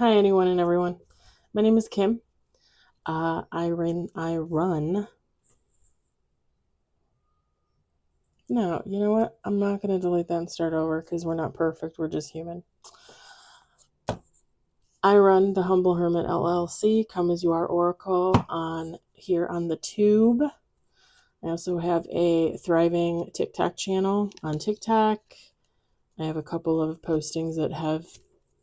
Hi, anyone and everyone. My name is Kim. I run. No, you know what? I'm not going to delete that and start over because we're not perfect. We're just human. I run the Humble Hermit LLC, Come As You Are Oracle, on here on the Tube. I also have a thriving TikTok channel on TikTok. I have a couple of postings that have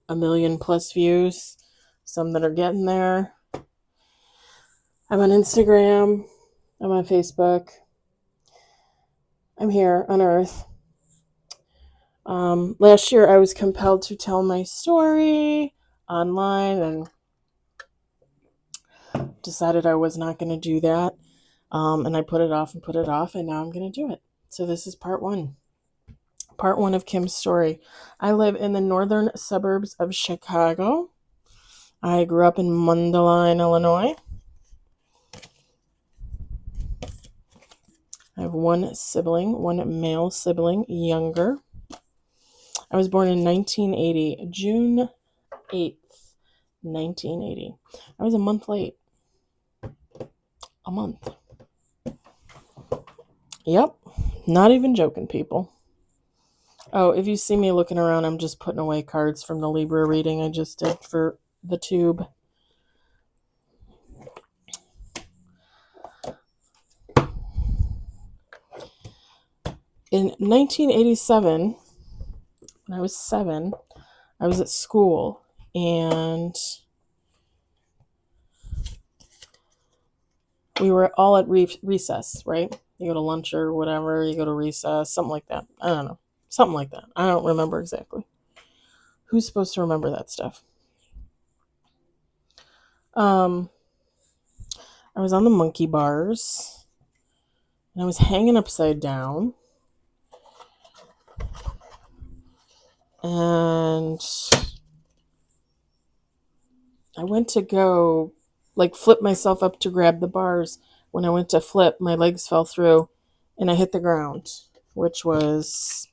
1 million+ views, some that are getting there. I'm on Instagram. I'm on Facebook. I'm here on Earth. Last year, I was compelled to tell my story online and decided I was not going to do that. And I put it off and put it off, and now I'm going to do it. So this is part one. Part one of Kim's story. I live in the northern suburbs of Chicago. I grew up in Mundelein, Illinois. I have one male sibling, younger. I was born in 1980, June 8th, 1980. I was a month late. A month. Yep. Not even joking, people. Oh, if you see me looking around, I'm just putting away cards from the Libra reading I just did for the Tube. In 1987, when I was 7, I was at school, and we were all at recess, right? You go to lunch or whatever, you go to recess, something like that. I don't know. Something like that. I don't remember exactly. Who's supposed to remember that stuff? I was on the monkey bars, and I was hanging upside down. And I went to go, flip myself up to grab the bars. When I went to flip, my legs fell through, and I hit the ground, which was,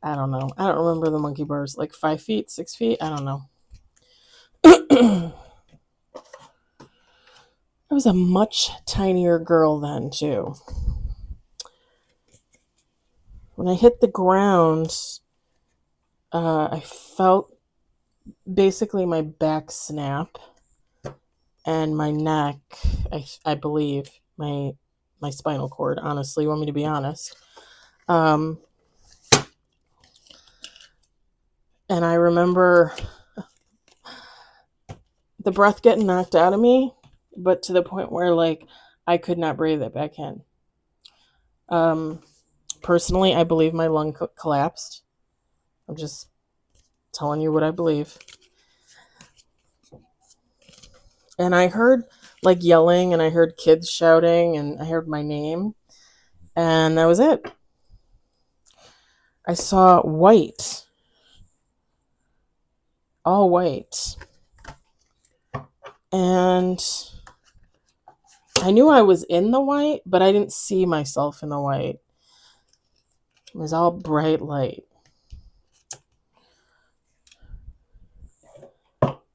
I don't know. I don't remember the monkey bars, 5 feet, 6 feet. I don't know. I was a much tinier girl then, too. When I hit the ground, I felt basically my back snap and my neck, I believe, my spinal cord, honestly. You want me to be honest? And I remember the breath getting knocked out of me, but to the point where, I could not breathe it back in. Personally, I believe my lung collapsed. I'm just telling you what I believe. And I heard, yelling, and I heard kids shouting, and I heard my name, and that was it. I saw white. All white. And I knew I was in the white, but I didn't see myself in the white. It was all bright light.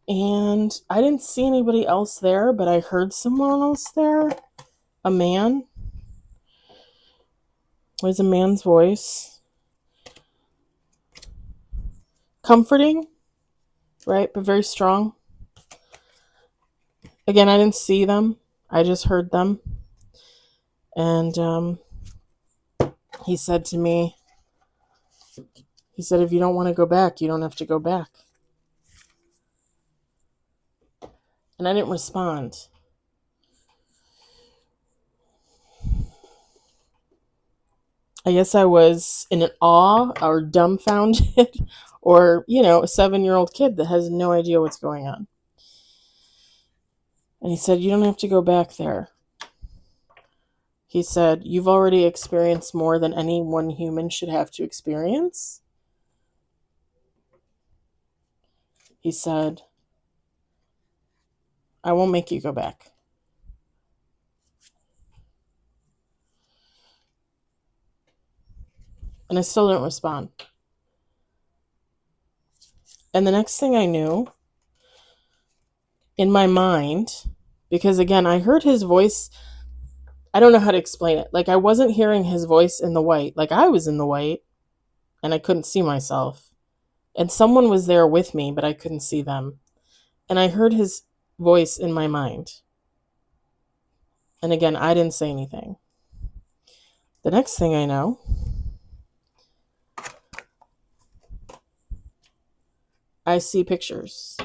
And I didn't see anybody else there, but I heard someone else there. A man. It was a man's voice. Comforting, right? But very strong. Again, I didn't see them. I just heard them. And he said to me, if you don't want to go back, you don't have to go back. And I didn't respond. I guess I was in awe or dumbfounded or, a 7-year-old kid that has no idea what's going on. And he said, you don't have to go back there. He said, you've already experienced more than any one human should have to experience. He said, I won't make you go back. And I still didn't respond. And the next thing I knew, in my mind, because again, I heard his voice. I don't know how to explain it. Like, I wasn't hearing his voice in the white. Like, I was in the white and I couldn't see myself. And someone was there with me, but I couldn't see them. And I heard his voice in my mind. And again, I didn't say anything. The next thing I know, I see pictures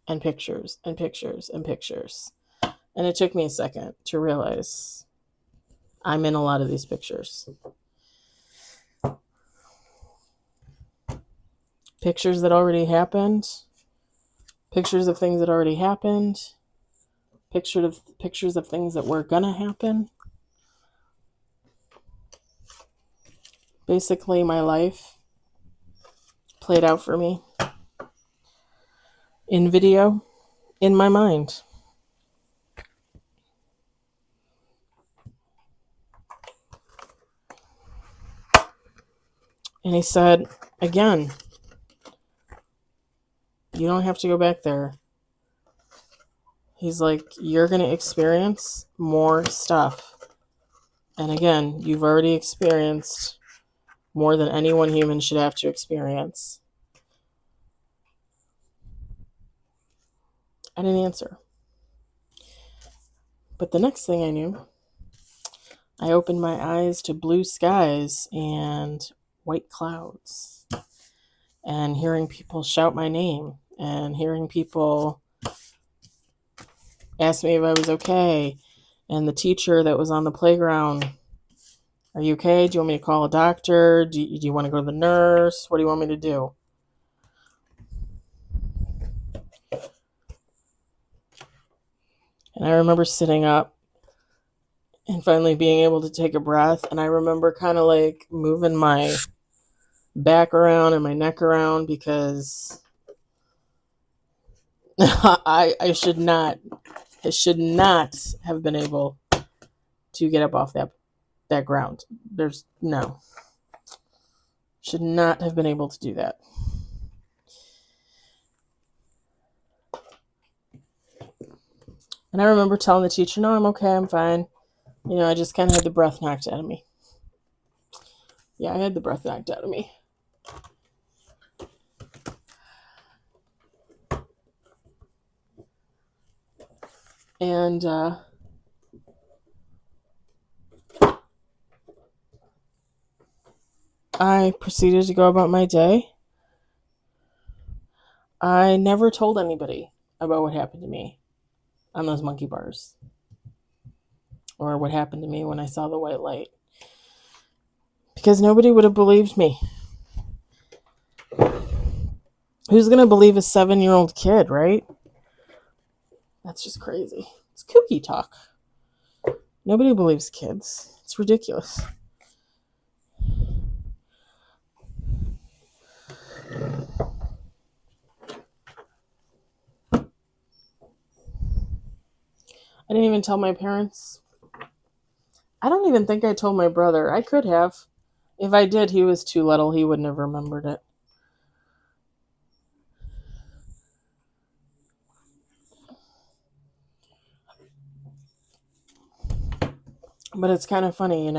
and pictures and pictures and pictures. And it took me a second to realize I'm in a lot of these pictures. Pictures that already happened, pictures of things that already happened, pictures of things that were gonna happen. Basically, my life played out for me in video, in my mind. And he said, again, you don't have to go back there. He's like, you're going to experience more stuff. And again, you've already experienced more than any one human should have to experience. I didn't answer. But the next thing I knew, I opened my eyes to blue skies and white clouds, and hearing people shout my name, and hearing people ask me if I was okay, and the teacher that was on the playground, are you okay? Do you want me to call a doctor? Do you want to go to the nurse? What do you want me to do? And I remember sitting up and finally being able to take a breath. And I remember kind of like moving my back around and my neck around, because I should not have been able to get up off that ground. Should not have been able to do that. And I remember telling the teacher, no, I'm okay, I'm fine. I just kind of had the breath knocked out of me. Yeah, I had the breath knocked out of me. And I proceeded to go about my day. I never told anybody about what happened to me on those monkey bars, or what happened to me when I saw the white light, because nobody would have believed me. Who's going to believe a 7-year-old kid, right? That's just crazy. It's kooky talk. Nobody believes kids. It's ridiculous. I didn't even tell my parents. I don't even think I told my brother. I could have. If I did, he was too little. He wouldn't have remembered it. But it's kind of funny,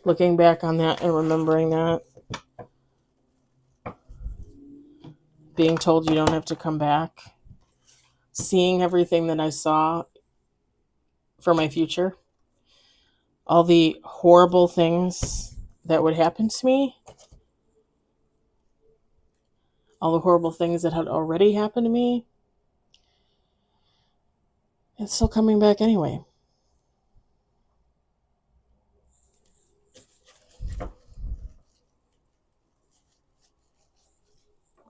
looking back on that and remembering that. Being told you don't have to come back. Seeing everything that I saw for my future. All the horrible things that would happen to me. All the horrible things that had already happened to me. It's still coming back anyway.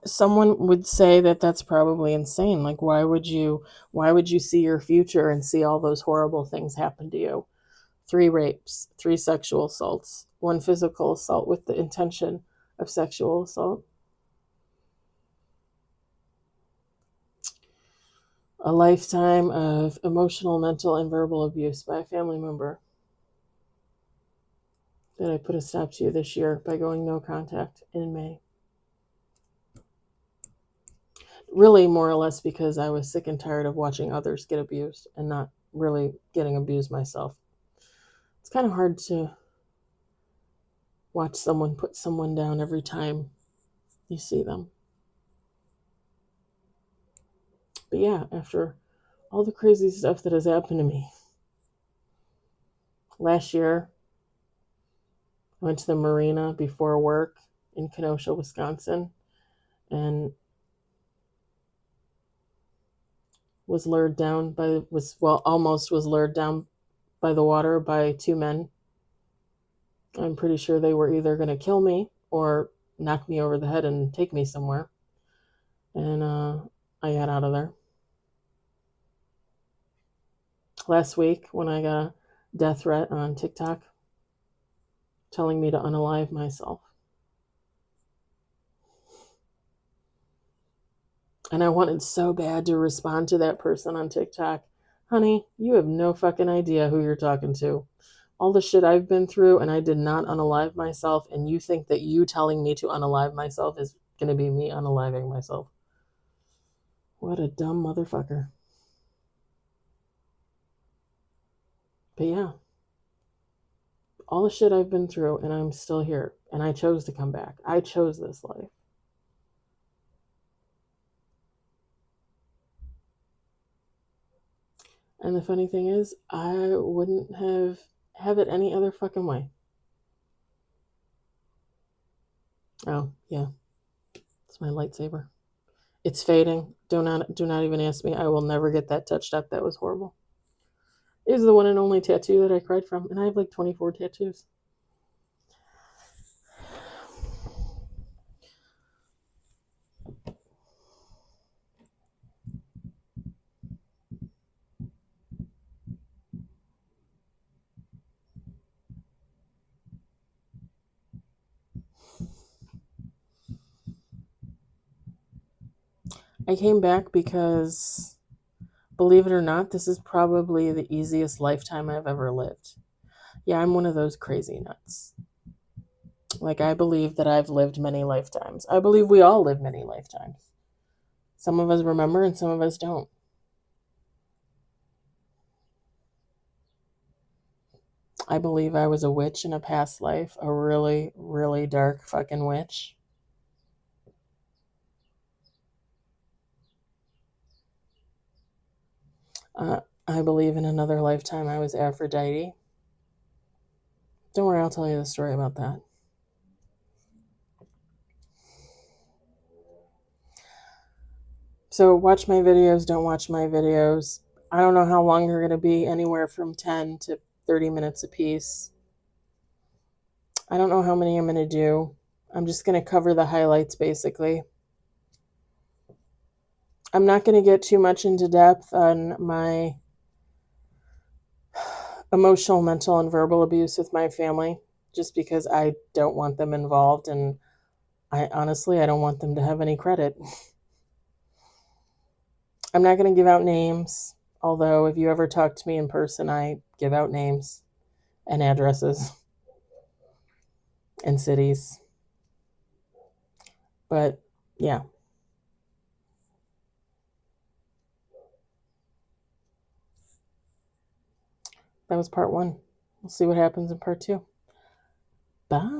Someone would say that that's probably insane. Like, why would you see your future and see all those horrible things happen to you? 3 rapes, 3 sexual assaults, 1 physical assault with the intention of sexual assault. A lifetime of emotional, mental, and verbal abuse by a family member that I put a stop to this year by going no contact in May. Really, more or less because I was sick and tired of watching others get abused and not really getting abused myself. It's kind of hard to watch someone put someone down every time you see them. But yeah, after all the crazy stuff that has happened to me, last year I went to the marina before work in Kenosha, Wisconsin, and was lured down by almost was lured down by the water by two men. I'm pretty sure they were either going to kill me or knock me over the head and take me somewhere. And I got out of there. Last week, when I got a death threat on TikTok telling me to unalive myself. And I wanted so bad to respond to that person on TikTok. Honey, you have no fucking idea who you're talking to. All the shit I've been through, and I did not unalive myself, and you think that you telling me to unalive myself is going to be me unaliving myself. What a dumb motherfucker. But yeah, all the shit I've been through, and I'm still here, and I chose to come back. I chose this life. And the funny thing is, I wouldn't have it any other fucking way. Oh, yeah. It's my lightsaber. It's fading. Do not even ask me. I will never get that touched up. That was horrible. It is the one and only tattoo that I cried from, and I have like 24 tattoos. I came back because, believe it or not, this is probably the easiest lifetime I've ever lived. Yeah, I'm one of those crazy nuts. Like, I believe that I've lived many lifetimes. I believe we all live many lifetimes. Some of us remember and some of us don't. I believe I was a witch in a past life, a really, really dark fucking witch. I believe in another lifetime I was Aphrodite. Don't worry, I'll tell you the story about that. So watch my videos, don't watch my videos. I don't know how long they're going to be, anywhere from 10 to 30 minutes a piece. I don't know how many I'm going to do. I'm just going to cover the highlights basically. I'm not going to get too much into depth on my emotional, mental, and verbal abuse with my family, just because I don't want them involved, and I don't want them to have any credit. I'm not going to give out names, although if you ever talk to me in person, I give out names and addresses and cities. But yeah, that was part one. We'll see what happens in part two. Bye.